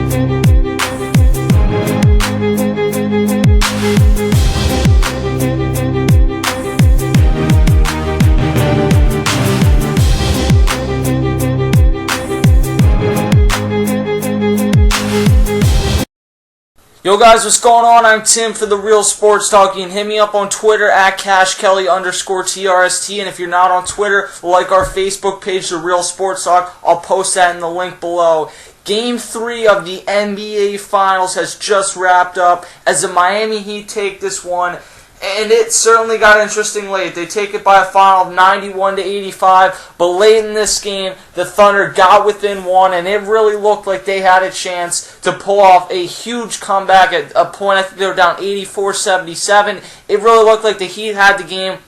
Yo guys, what's going on? I'm Tim for The Real Sports Talk. You can hit me up on Twitter at CashKelly_TRST. And if you're not on Twitter, like our Facebook page, The Real Sports Talk. I'll post that in the link below. Game 3 of the NBA Finals has just wrapped up as the Miami Heat take this one. And it certainly got interesting late. They take it by a final of 91-85. But late in this game, the Thunder got within one, and it really looked like they had a chance to pull off a huge comeback. At a point, I think they were down 84-77. It really looked like the Heat had the game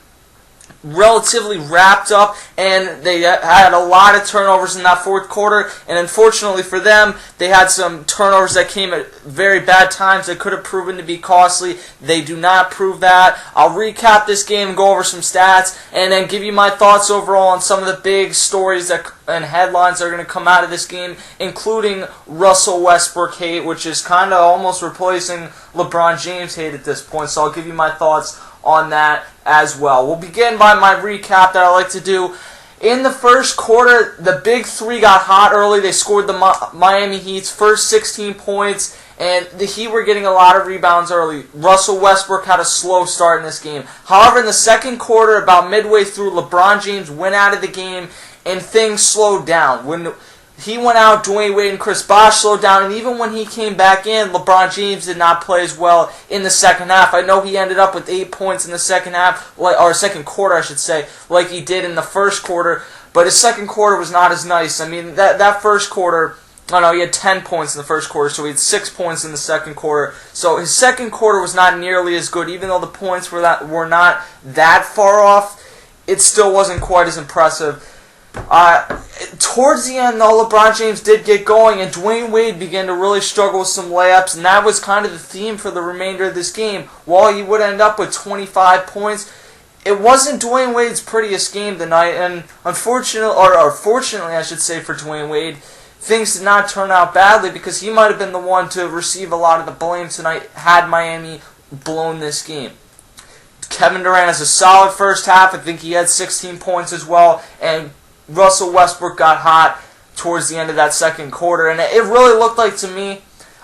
relatively wrapped up, and they had a lot of turnovers in that fourth quarter, and unfortunately for them, they had some turnovers that came at very bad times that could have proven to be costly. They do not prove that. I'll recap this game and go over some stats, and then give you my thoughts overall on some of the big stories and headlines that are going to come out of this game, including Russell Westbrook hate, which is kind of almost replacing LeBron James hate at this point, so I'll give you my thoughts on that as well. We'll begin by my recap that I like to do. In the first quarter, the big three got hot early. They scored the Miami Heat's first 16 points, and the Heat were getting a lot of rebounds early. Russell Westbrook had a slow start in this game. However, in the second quarter, about midway through, LeBron James went out of the game, and things slowed down. When he went out, Dwayne Wade and Chris Bosh slowed down, and even when he came back in, LeBron James did not play as well in the second half. I know he ended up with 8 points in the second half, or second quarter, I should say, like he did in the first quarter, but his second quarter was not as nice. I mean, that first quarter, he had 10 points in the first quarter, so he had 6 points in the second quarter. So his second quarter was not nearly as good, even though the points were not that far off. It still wasn't quite as impressive. Towards the end, though, LeBron James did get going, and Dwayne Wade began to really struggle with some layups, and that was kind of the theme for the remainder of this game. While he would end up with 25 points, it wasn't Dwayne Wade's prettiest game tonight, and fortunately, I should say, for Dwayne Wade, things did not turn out badly, because he might have been the one to receive a lot of the blame tonight had Miami blown this game. Kevin Durant has a solid first half. I think he had 16 points as well, and Russell Westbrook got hot towards the end of that second quarter, and it really looked like to me,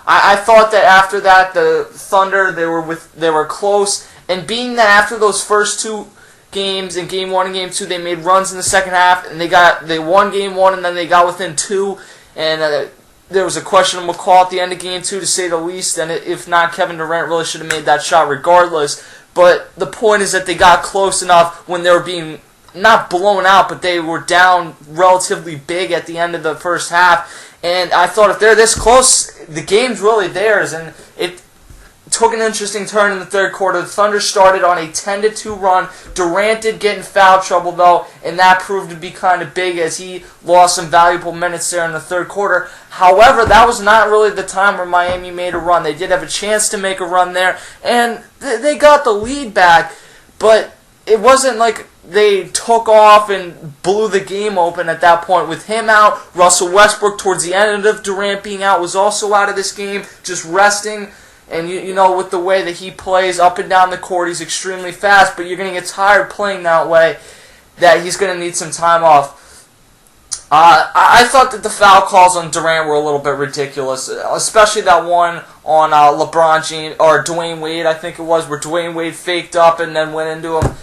I thought that after that the Thunder they were close, and being that after those first two games in Game 1 and Game 2 they made runs in the second half, and they won Game 1 and then they got within 2, and there was a questionable call at the end of Game 2 to say the least, and if not, Kevin Durant really should have made that shot regardless. But the point is that they got close enough when they were being not blown out, but they were down relatively big at the end of the first half. And I thought if they're this close, the game's really theirs. And it took an interesting turn in the third quarter. The Thunder started on a 10-2 run. Durant did get in foul trouble, though, and that proved to be kind of big as he lost some valuable minutes there in the third quarter. However, that was not really the time where Miami made a run. They did have a chance to make a run there, and they got the lead back, but it wasn't like they took off and blew the game open at that point. With him out, Russell Westbrook towards the end of Durant being out was also out of this game, just resting. And you know, with the way that he plays up and down the court, he's extremely fast, but you're going to get tired playing that way, that he's going to need some time off. I thought that the foul calls on Durant were a little bit ridiculous, especially that one on LeBron James, or Dwayne Wade, I think it was, where Dwayne Wade faked up and then went into him.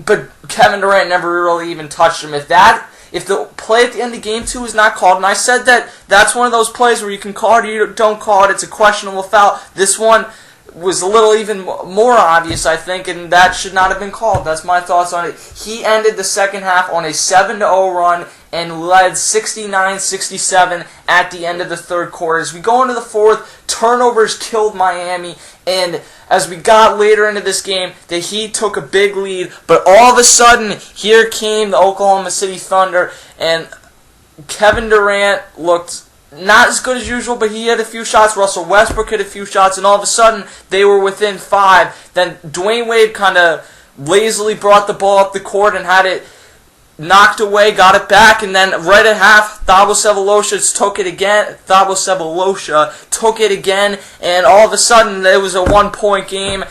But Kevin Durant never really even touched him. If the play at the end of Game 2 is not called, and I said that that's one of those plays where you can call it or you don't call it, it's a questionable foul. This one was a little even more obvious, I think, and that should not have been called. That's my thoughts on it. He ended the second half on a 7-0 run and led 69-67 at the end of the third quarter. As we go into the fourth, turnovers killed Miami, and as we got later into this game, the Heat took a big lead, but all of a sudden, here came the Oklahoma City Thunder, and Kevin Durant looked not as good as usual, but he had a few shots. Russell Westbrook had a few shots, and all of a sudden, they were within 5. Then Dwayne Wade kind of lazily brought the ball up the court and had it knocked away, got it back, and then right at half, Thabo Sefolosha took it again, and all of a sudden it was a 1-point game,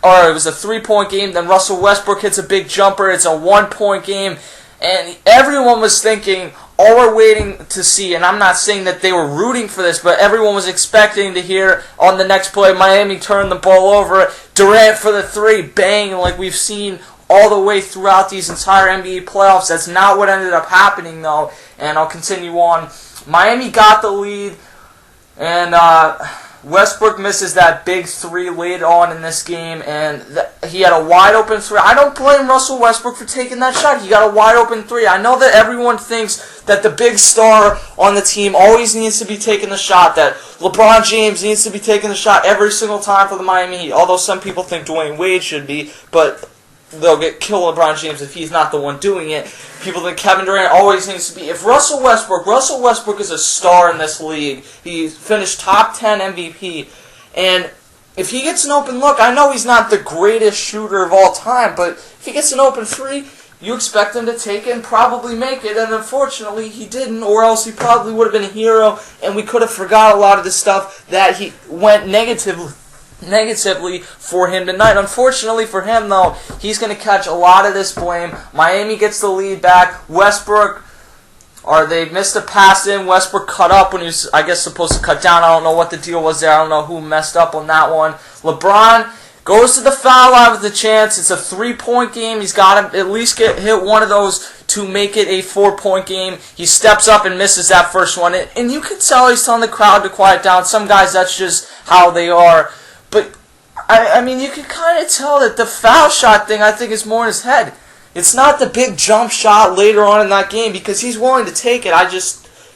or it was a 3-point game. Then Russell Westbrook hits a big jumper. It's a 1-point game, and everyone was thinking, all we're waiting to see, and I'm not saying that they were rooting for this, but everyone was expecting to hear on the next play, Miami turn the ball over, Durant for the 3, bang, like we've seen all the way throughout these entire NBA playoffs. That's not what ended up happening, though, and I'll continue on. Miami got the lead, and Westbrook misses that big 3 late on in this game, and he had a wide-open 3. I don't blame Russell Westbrook for taking that shot. He got a wide-open 3. I know that everyone thinks that the big star on the team always needs to be taking the shot, that LeBron James needs to be taking the shot every single time for the Miami Heat, although some people think Dwayne Wade should be, but they'll kill LeBron James if he's not the one doing it. People think Kevin Durant always needs to be. If Russell Westbrook is a star in this league. He finished top 10 MVP. And if he gets an open look, I know he's not the greatest shooter of all time, but if he gets an open 3, you expect him to take it and probably make it. And unfortunately, he didn't, or else he probably would have been a hero, and we could have forgot a lot of the stuff that he went negatively for him tonight. Unfortunately for him, though, he's going to catch a lot of this blame. Miami gets the lead back. They missed a pass in. Westbrook cut up when he was, I guess, supposed to cut down. I don't know what the deal was there. I don't know who messed up on that one. LeBron goes to the foul line with a chance. It's a 3-point game. He's got to at least hit one of those to make it a 4-point game. He steps up and misses that first one. And you can tell he's telling the crowd to quiet down. Some guys, that's just how they are. But, I mean, you can kind of tell that the foul shot thing, I think, is more in his head. It's not the big jump shot later on in that game, because he's willing to take it.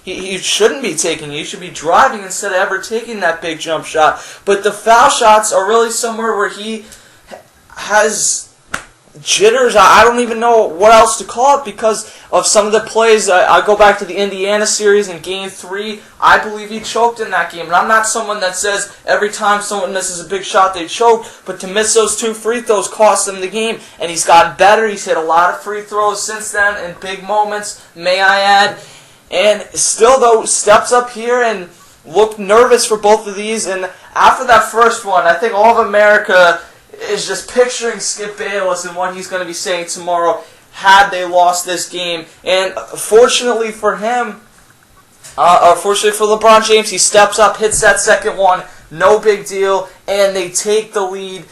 He shouldn't be taking it. He should be driving instead of ever taking that big jump shot. But the foul shots are really somewhere where he has jitters. I don't even know what else to call it because of some of the plays. I go back to the Indiana series in Game 3. I believe he choked in that game. And I'm not someone that says every time someone misses a big shot they choke, but to miss those 2 free throws cost them the game. And he's gotten better. He's hit a lot of free throws since then in big moments, may I add. And still, though, steps up here and looked nervous for both of these. And after that first one, I think all of America is just picturing Skip Bayless and what he's going to be saying tomorrow had they lost this game. And fortunately for him, fortunately for LeBron James, he steps up, hits that second one, no big deal, and they take the lead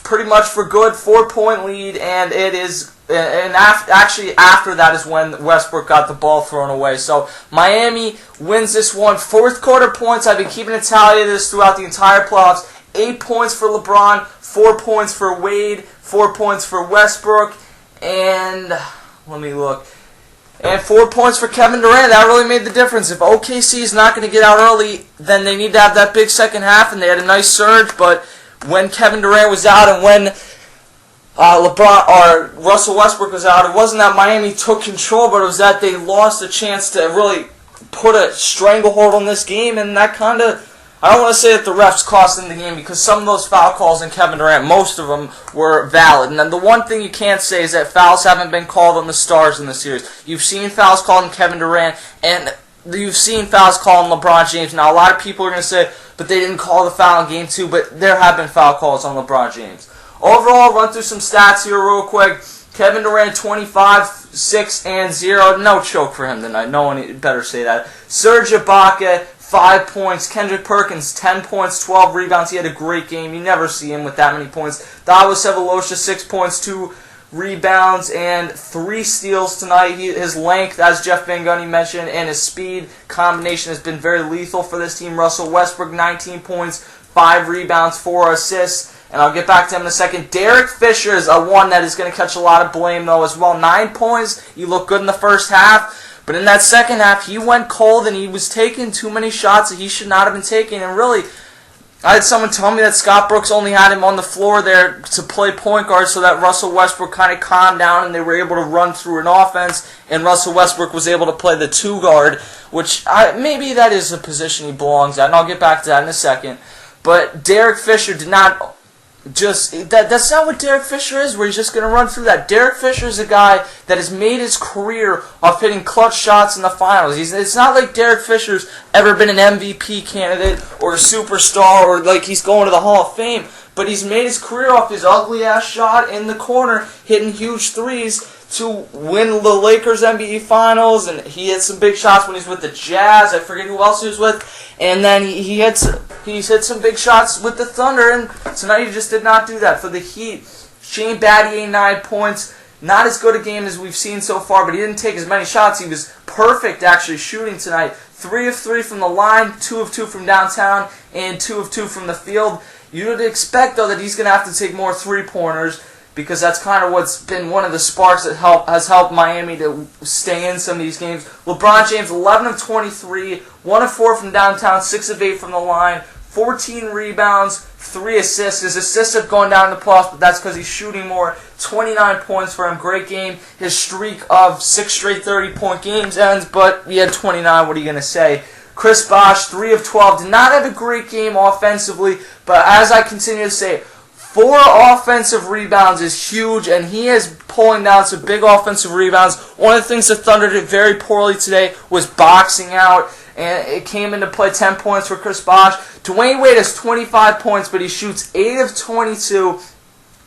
pretty much for good, 4-point lead, and it is. And after that is when Westbrook got the ball thrown away. So Miami wins this one. Fourth quarter points. I've been keeping a tally of this throughout the entire playoffs. 8 points for LeBron, 4 points for Wade, 4 points for Westbrook, and let me look. And 4 points for Kevin Durant. That really made the difference. If OKC is not going to get out early, then they need to have that big second half, and they had a nice surge. But when Kevin Durant was out and when Russell Westbrook was out, it wasn't that Miami took control, but it was that they lost a chance to really put a stranglehold on this game, and that kind of, I don't want to say that the refs cost them the game because some of those foul calls in Kevin Durant, most of them were valid. And then the one thing you can't say is that fouls haven't been called on the stars in the series. You've seen fouls called on Kevin Durant, and you've seen fouls called on LeBron James. Now, a lot of people are going to say, but they didn't call the foul in Game 2, but there have been foul calls on LeBron James. Overall, run through some stats here real quick. Kevin Durant, 25, 6, and 0. No choke for him tonight. No one better say that. Serge Ibaka, 5 points. Kendrick Perkins, 10 points, 12 rebounds. He had a great game. You never see him with that many points. Thabo Sefolosha, 6 points, 2 rebounds, and 3 steals tonight. His length, as Jeff Van Gundy mentioned, and his speed combination has been very lethal for this team. Russell Westbrook, 19 points, 5 rebounds, 4 assists. And I'll get back to him in a second. Derek Fisher is one that is going to catch a lot of blame, though, as well. 9 points. He looked good in the first half. But in that second half, he went cold, and he was taking too many shots that he should not have been taking. And really, I had someone tell me that Scott Brooks only had him on the floor there to play point guard so that Russell Westbrook kind of calmed down and they were able to run through an offense. And Russell Westbrook was able to play the 2 guard, which maybe that is a position he belongs at. And I'll get back to that in a second. But Derek Fisher did not that's not what Derek Fisher is, where he's just going to run through that. Derek Fisher is a guy that has made his career off hitting clutch shots in the finals. It's not like Derek Fisher's ever been an MVP candidate or a superstar or like he's going to the Hall of Fame, but he's made his career off his ugly-ass shot in the corner, hitting huge threes to win the Lakers NBA Finals, and he hit some big shots when he's with the Jazz. I forget who else he was with. And then he's hit some big shots with the Thunder, and tonight he just did not do that. For the Heat, Shane Battier, 9 points. Not as good a game as we've seen so far, but he didn't take as many shots. He was perfect actually shooting tonight. 3 of 3 from the line, 2 of 2 from downtown, and 2 of 2 from the field. You would expect, though, that he's going to have to take more three-pointers, because that's kind of what's been one of the sparks that has helped Miami to stay in some of these games. LeBron James, 11 of 23, 1 of 4 from downtown, 6 of 8 from the line, 14 rebounds, 3 assists. His assists have gone down in the playoffs, but that's because he's shooting more. 29 points for him, great game. His streak of 6 straight 30-point games ends, but he had 29, what are you going to say? Chris Bosh, 3 of 12, did not have a great game offensively, but as I continue to say, 4 offensive rebounds is huge, and he is pulling down some big offensive rebounds. One of the things the Thunder did very poorly today was boxing out, and it came into play. 10 points for Chris Bosh. Dwayne Wade has 25 points, but he shoots 8 of 22,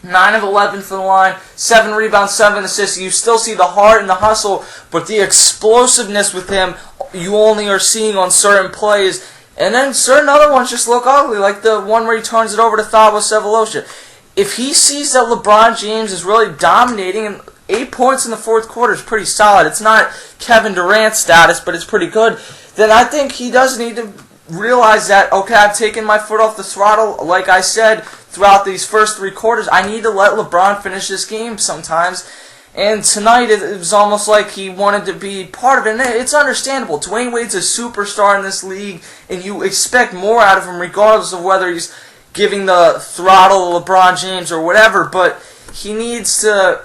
9 of 11 from the line, 7 rebounds, 7 assists. You still see the heart and the hustle, but the explosiveness with him you only are seeing on certain plays. And then certain other ones just look ugly, like the one where he turns it over to Thabo Sefolosha. If he sees that LeBron James is really dominating, and 8 points in the fourth quarter is pretty solid. It's not Kevin Durant status, but it's pretty good. Then I think he does need to realize that, okay, I've taken my foot off the throttle. Like I said, throughout these first 3 quarters, I need to let LeBron finish this game sometimes. And tonight, it was almost like he wanted to be part of it. And it's understandable. Dwayne Wade's a superstar in this league, and you expect more out of him regardless of whether he's giving the throttle to LeBron James or whatever. But he needs to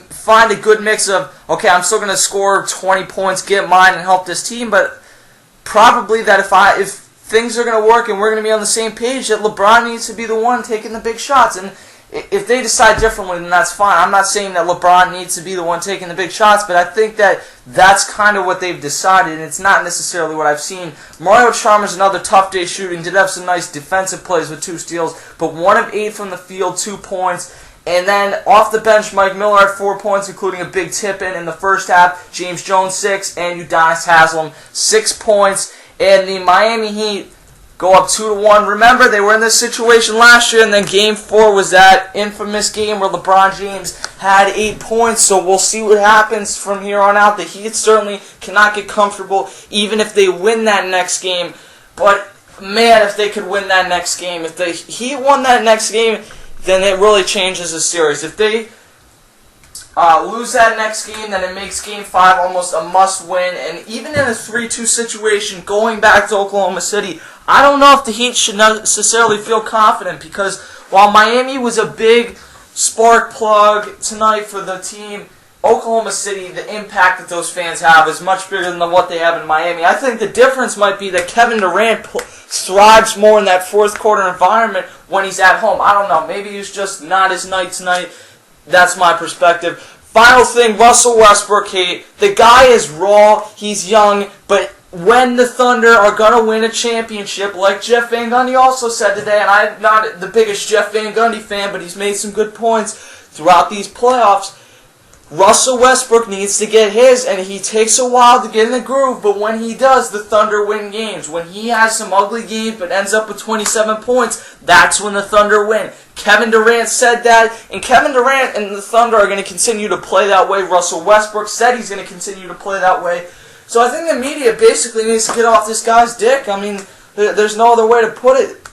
find a good mix of, okay, I'm still going to score 20 points, get mine, and help this team. But probably that if things are going to work and we're going to be on the same page, that LeBron needs to be the one taking the big shots. And if they decide differently, then that's fine. I'm not saying that LeBron needs to be the one taking the big shots, but I think that that's kind of what they've decided, and it's not necessarily what I've seen. Mario Chalmers, another tough day shooting, did have some nice defensive plays with 2 steals, but 1 of 8 from the field, 2 points. And then off the bench, Mike Miller had 4 points, including a big tip-in the first half. James Jones, 6, and Udonis Haslem, 6 points. And the Miami Heat go up 2-1. Remember, they were in this situation last year, and then Game 4 was that infamous game where LeBron James had 8 points, so we'll see what happens from here on out. The Heat certainly cannot get comfortable, even if they win that next game. But, man, if they could win that next game, if the Heat won that next game, then it really changes the series. If they lose that next game, then it makes Game 5 almost a must-win. And even in a 3-2 situation, going back to Oklahoma City, I don't know if the Heat should necessarily feel confident, because while Miami was a big spark plug tonight for the team, Oklahoma City, the impact that those fans have is much bigger than what they have in Miami. I think the difference might be that Kevin Durant thrives more in that fourth quarter environment when he's at home. I don't know. Maybe he's just not his night tonight. That's my perspective. Final thing, Russell Westbrook hate. The guy is raw. He's young, but when the Thunder are going to win a championship, like Jeff Van Gundy also said today, and I'm not the biggest Jeff Van Gundy fan, but he's made some good points throughout these playoffs, Russell Westbrook needs to get his, and he takes a while to get in the groove, but when he does, the Thunder win games. When he has some ugly games but ends up with 27 points, that's when the Thunder win. Kevin Durant said that, and Kevin Durant and the Thunder are going to continue to play that way. Russell Westbrook said he's going to continue to play that way. So I think the media basically needs to get off this guy's dick. I mean, there's no other way to put it.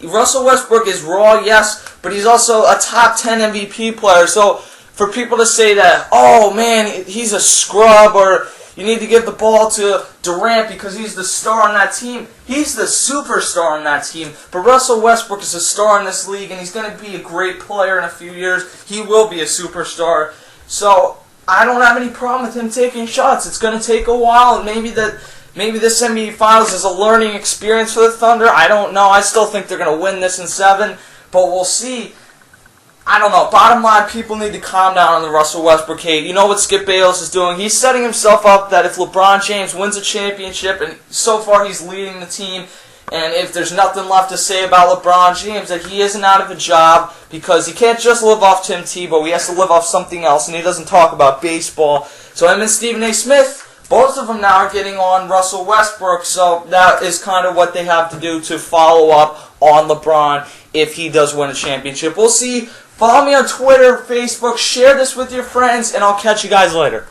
Russell Westbrook is raw, yes, but he's also a top 10 MVP player. So for people to say that, oh man, he's a scrub, or you need to give the ball to Durant because he's the star on that team, he's the superstar on that team. But Russell Westbrook is a star in this league, and he's going to be a great player in a few years. He will be a superstar. So I don't have any problem with him taking shots. It's going to take a while, and maybe this NBA Finals is a learning experience for the Thunder. I don't know. I still think they're going to win this in 7. But we'll see. I don't know. Bottom line, people need to calm down on the Russell Westbrook hate. You know what Skip Bayless is doing? He's setting himself up that if LeBron James wins a championship, and so far he's leading the team, and if there's nothing left to say about LeBron James, that he isn't out of a job because he can't just live off Tim Tebow. He has to live off something else, and he doesn't talk about baseball. So him and Stephen A. Smith, both of them now are getting on Russell Westbrook, so that is kind of what they have to do to follow up on LeBron if he does win a championship. We'll see. Follow me on Twitter, Facebook, share this with your friends, and I'll catch you guys later.